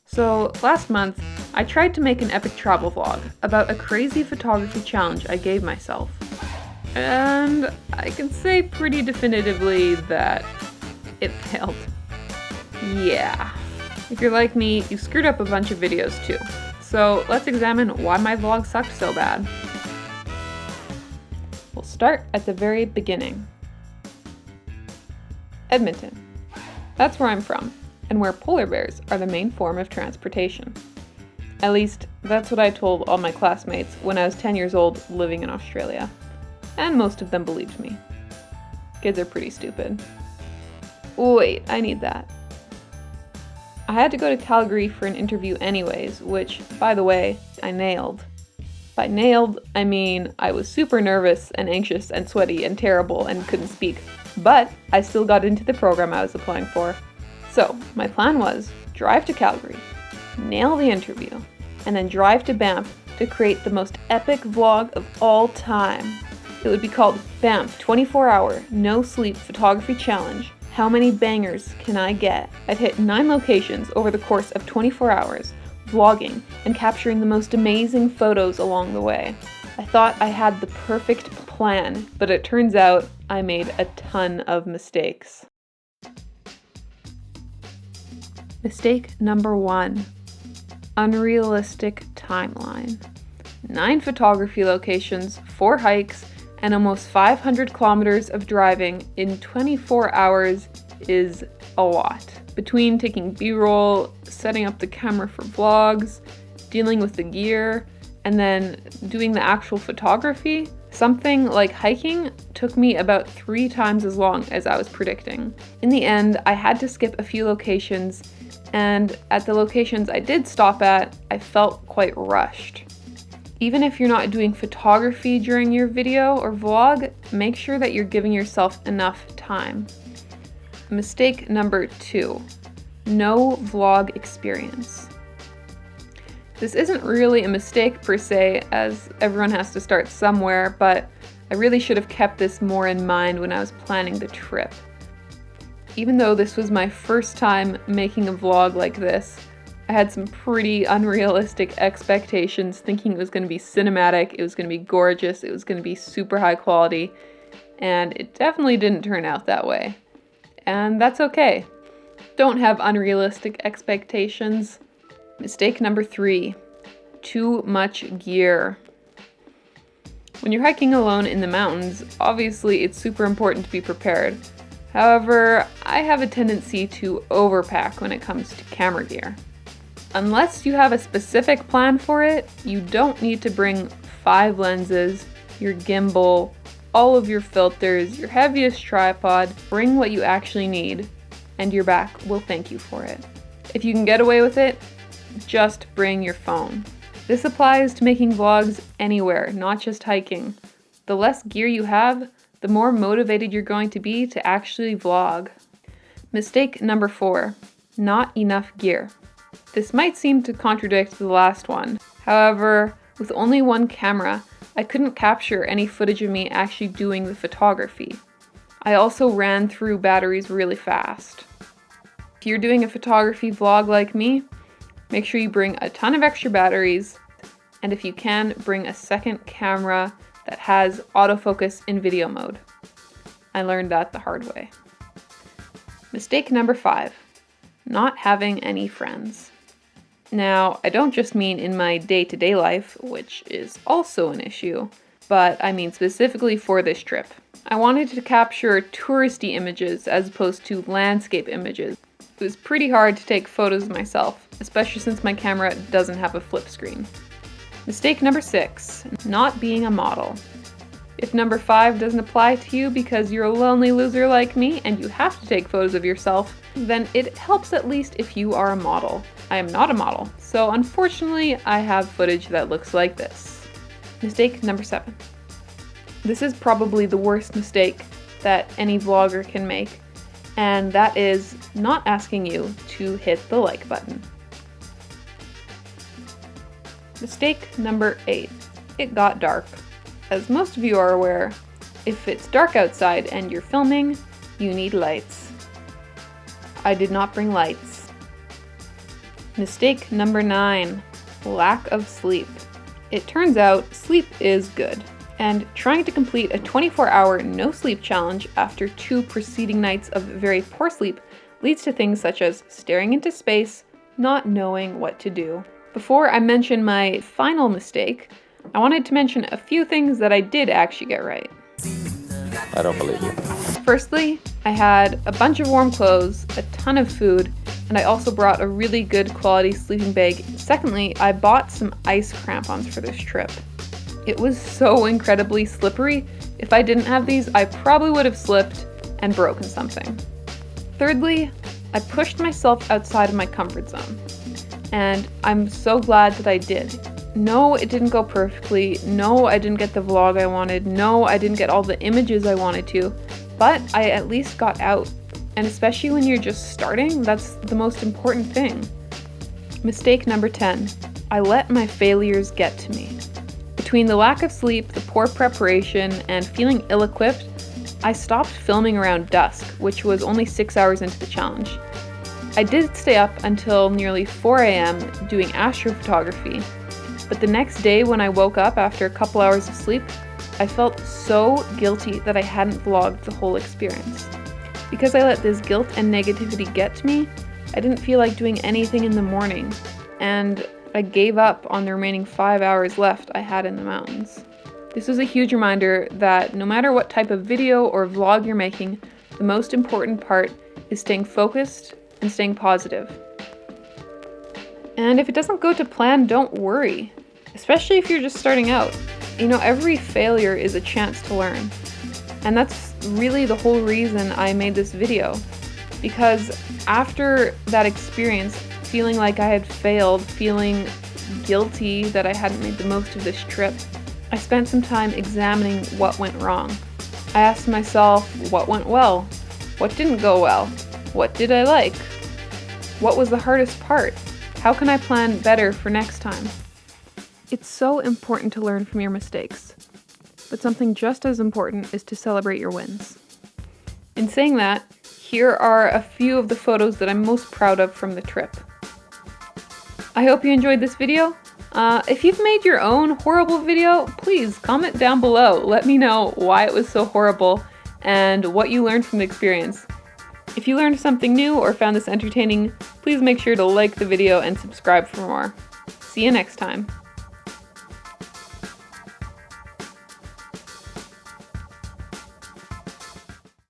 So, last month, I tried to make an epic travel vlog about a crazy photography challenge I gave myself. And I can say pretty definitively that it failed. Yeah. If you're like me, you screwed up a bunch of videos too. So let's examine why my vlog sucked so bad. We'll start at the very beginning. Edmonton. That's where I'm from, and where polar bears are the main form of transportation. At least, that's what I told all my classmates when I was 10 years old living in Australia. And most of them believed me. Kids are pretty stupid. Wait, I need that. I had to go to Calgary for an interview anyways, which, by the way, I nailed. By nailed, I mean I was super nervous and anxious and sweaty and terrible and couldn't speak, but I still got into the program I was applying for. So, my plan was drive to Calgary, nail the interview, and then drive to Banff to create the most epic vlog of all time. It would be called Banff 24-Hour No Sleep Photography Challenge. How many bangers can I get? I'd hit 9 locations over the course of 24 hours, vlogging and capturing the most amazing photos along the way. I thought I had the perfect plan, but it turns out I made a ton of mistakes. Mistake number 1. Unrealistic timeline. 9 photography locations, 4 hikes, and almost 500 kilometers of driving in 24 hours is a lot. Between taking B-roll, setting up the camera for vlogs, dealing with the gear, and then doing the actual photography, something like hiking took me about 3 times as long as I was predicting. In the end, I had to skip a few locations, and at the locations I did stop at, I felt quite rushed. Even if you're not doing photography during your video or vlog, make sure that you're giving yourself enough time. Mistake number 2, no vlog experience. This isn't really a mistake per se, as everyone has to start somewhere, but I really should have kept this more in mind when I was planning the trip. Even though this was my first time making a vlog like this, I had some pretty unrealistic expectations, thinking it was going to be cinematic, it was going to be gorgeous, it was going to be super high quality, and it definitely didn't turn out that way. And that's okay. Don't have unrealistic expectations. Mistake number 3, too much gear. When you're hiking alone in the mountains, obviously it's super important to be prepared. However, I have a tendency to overpack when it comes to camera gear. Unless you have a specific plan for it, you don't need to bring 5 lenses, your gimbal, all of your filters, your heaviest tripod. Bring what you actually need, and your back will thank you for it. If you can get away with it, just bring your phone. This applies to making vlogs anywhere, not just hiking. The less gear you have, the more motivated you're going to be to actually vlog. Mistake number 4, not enough gear. This might seem to contradict the last one. However, with only 1 camera, I couldn't capture any footage of me actually doing the photography. I also ran through batteries really fast. If you're doing a photography vlog like me, make sure you bring a ton of extra batteries, and if you can, bring a second camera that has autofocus in video mode. I learned that the hard way. Mistake number 5, not having any friends. Now, I don't just mean in my day-to-day life, which is also an issue, but I mean specifically for this trip. I wanted to capture touristy images as opposed to landscape images. It was pretty hard to take photos of myself, especially since my camera doesn't have a flip screen. Mistake number 6, not being a model. If number 5 doesn't apply to you because you're a lonely loser like me and you have to take photos of yourself, then it helps at least if you are a model. I am not a model, so unfortunately I have footage that looks like this. Mistake number 7. This is probably the worst mistake that any vlogger can make, and that is not asking you to hit the like button. Mistake number 8. It got dark. As most of you are aware, if it's dark outside and you're filming, you need lights. I did not bring lights. Mistake number 9, lack of sleep. It turns out sleep is good, and trying to complete a 24-hour no-sleep challenge after 2 preceding nights of very poor sleep leads to things such as staring into space, not knowing what to do. Before I mention my final mistake, I wanted to mention a few things that I did actually get right. I don't believe you. Firstly, I had a bunch of warm clothes, a ton of food, and I also brought a really good quality sleeping bag. Secondly, I bought some ice crampons for this trip. It was so incredibly slippery. If I didn't have these, I probably would have slipped and broken something. Thirdly, I pushed myself outside of my comfort zone, and I'm so glad that I did. No, it didn't go perfectly. No, I didn't get the vlog I wanted. No, I didn't get all the images I wanted to, but I at least got out. And especially when you're just starting, that's the most important thing. Mistake number 10, I let my failures get to me. Between the lack of sleep, the poor preparation, and feeling ill-equipped, I stopped filming around dusk, which was only 6 hours into the challenge. I did stay up until nearly 4 a.m. doing astrophotography, but the next day when I woke up after a couple hours of sleep, I felt so guilty that I hadn't vlogged the whole experience. Because I let this guilt and negativity get to me, I didn't feel like doing anything in the morning, and I gave up on the remaining 5 hours left I had in the mountains. This was a huge reminder that no matter what type of video or vlog you're making, the most important part is staying focused and staying positive. And if it doesn't go to plan, don't worry, especially if you're just starting out. You know, every failure is a chance to learn. And that's really the whole reason I made this video. Because after that experience, feeling like I had failed, feeling guilty that I hadn't made the most of this trip, I spent some time examining what went wrong. I asked myself, what went well? What didn't go well? What did I like? What was the hardest part? How can I plan better for next time? It's so important to learn from your mistakes, but something just as important is to celebrate your wins. In saying that, here are a few of the photos that I'm most proud of from the trip. I hope you enjoyed this video. If you've made your own horrible video, please comment down below. Let me know why it was so horrible and what you learned from the experience. If you learned something new or found this entertaining, please make sure to like the video and subscribe for more. See you next time.